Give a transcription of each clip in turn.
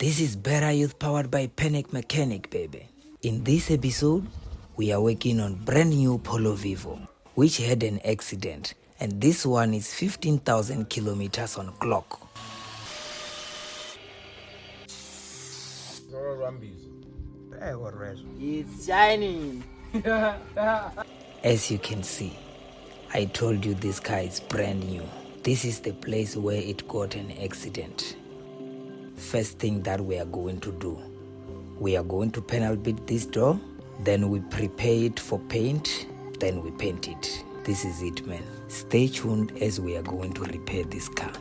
This is Better Youth powered by Panic Mechanic, baby. In this episode, we are working on brand new Polo Vivo, which had an accident, and this one is 15,000 kilometers on clock. It's shining. As you can see, I told you this car is brand new. This is the place where it got an accident. First thing that we are going to do, we are going to panel beat this door, then we prepare it for paint, then we paint it. This is it, man. Stay tuned as we are going to repair this car.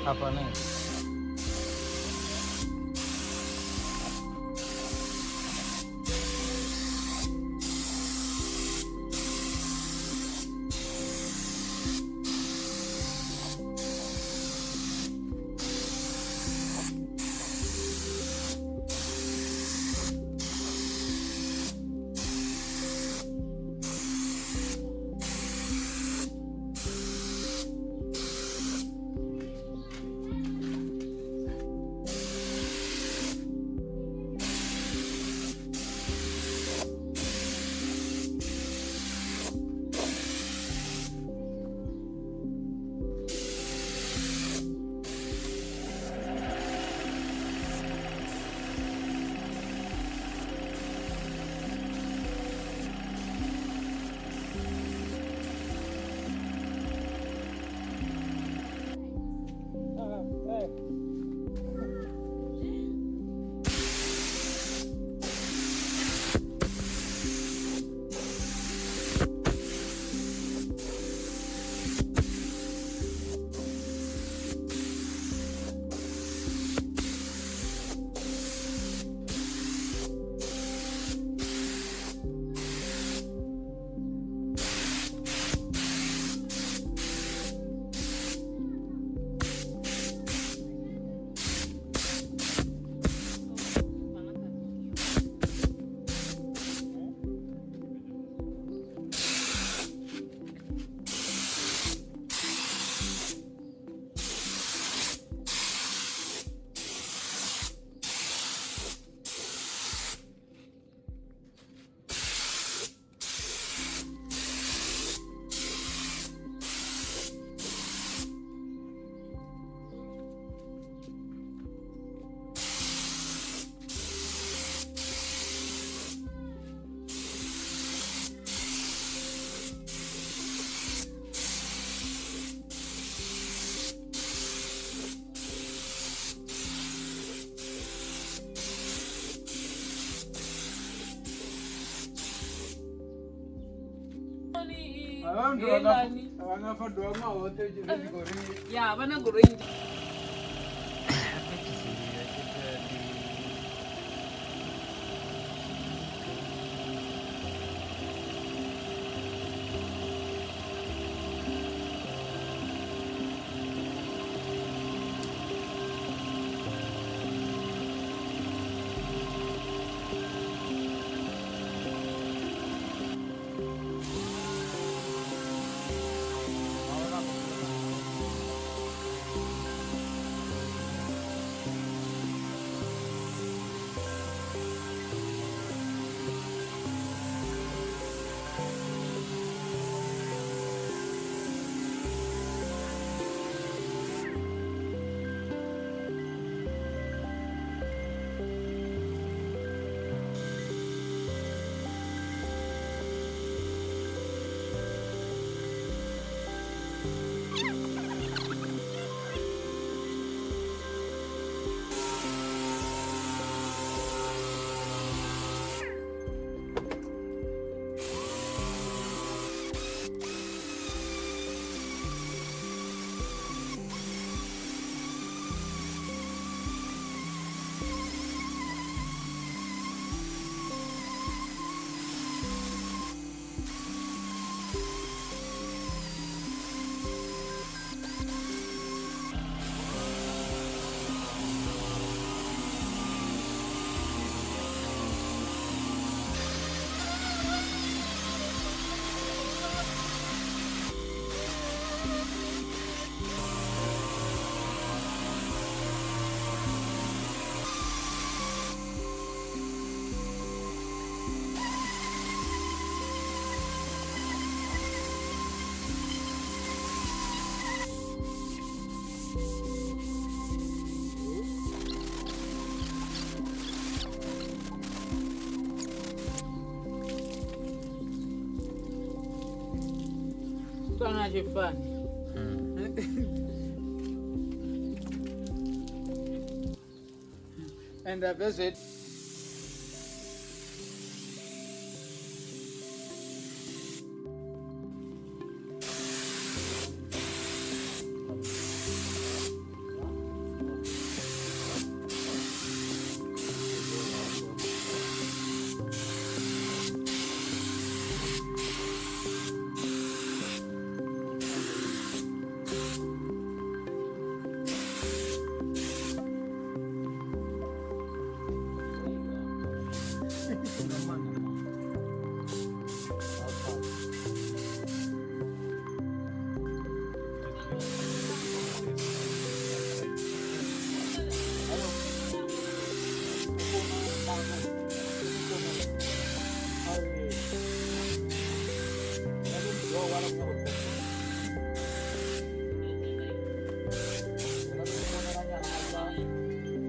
Apa nih? Ya, bana goreng. chifani. And the visit.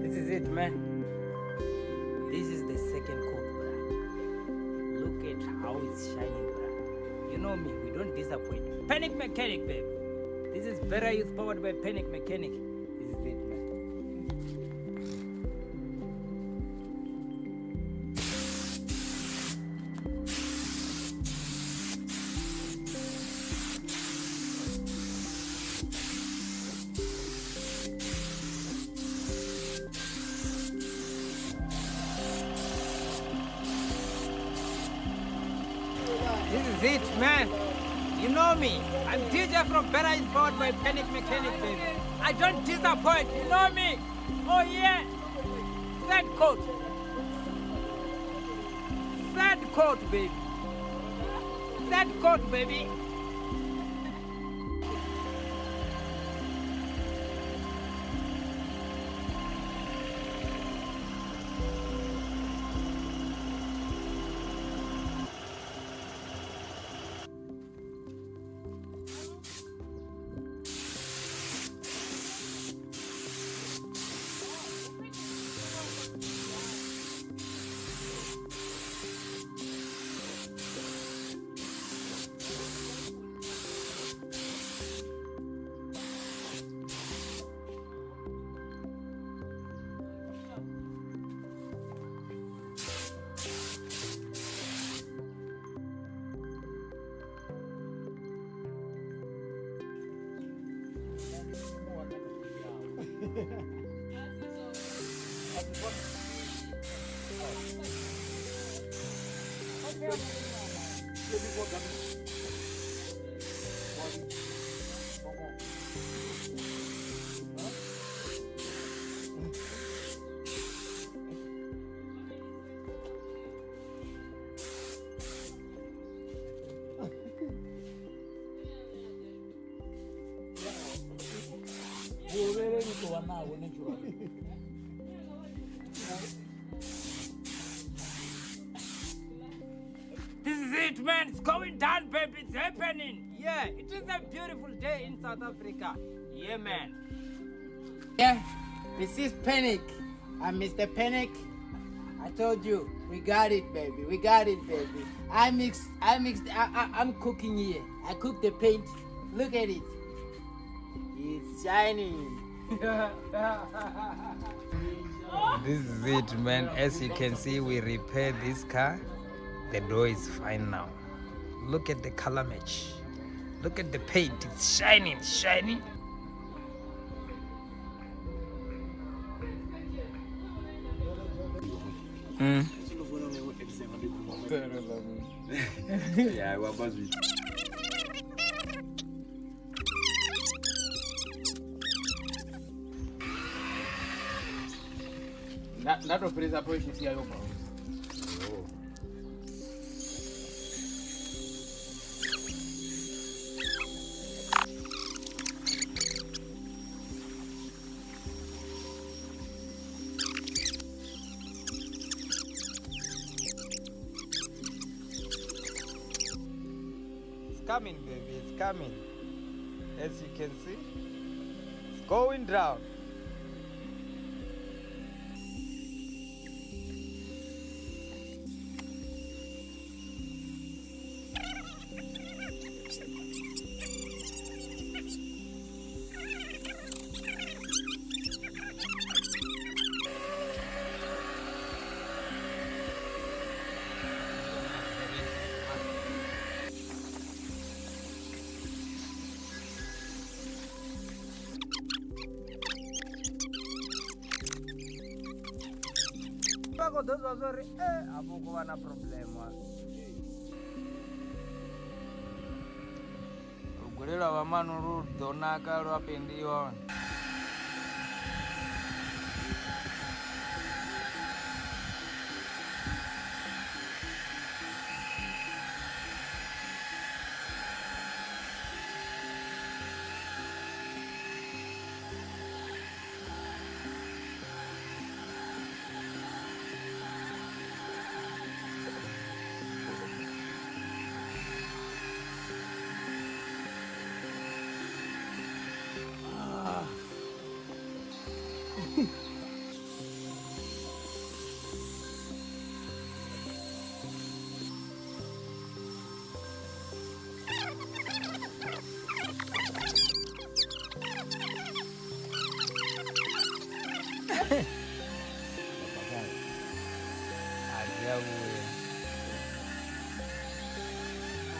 This is it, man. This is the second coat, bruh. Look at how it's shining, bruh. You know me, we don't disappoint. Panic mechanic, babe. This is better youth powered by Panic Mechanic. This is it, man. This is it, man. You know me. I'm DJ from Better is Powered by Panic Mechanic, baby. I don't disappoint. You know me. Oh, yeah. Third coat. Third coat, baby. Third coat, baby. This is it, man. It's going down, baby. It's happening. Yeah, it is a beautiful day in South Africa. Yeah, man. Yeah, this is Panic. I'm Mr. Panic. I told you, we got it, baby. We got it, baby. I'm cooking here. I cook the paint. Look at it. It's shining. This is it, man. As you can see, we repaired this car. The door is fine now. Look at the color match. Look at the paint. It's shining, shining. Yeah, what was it? Ndatopfirisa poishiti yayo bro. It's coming, baby. It's coming. As you can see, it's going down. ko ḓo zwa zwo ri hafho khou vha na problema. Lugole lwa vha manu lu ḓo naka lwa pendiwa.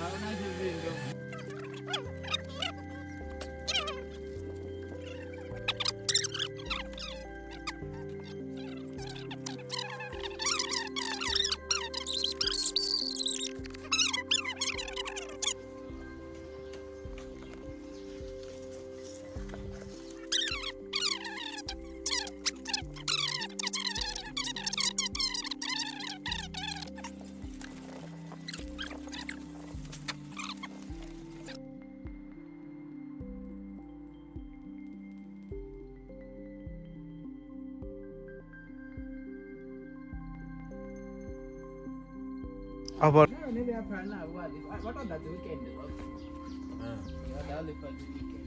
Hauna kivindo. Apa? Maybe I plan now. What on that weekend? Yeah, that only for the weekend.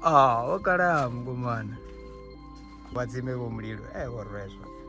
Wakala mgomana. Wadzime vomulilo. Worreswa.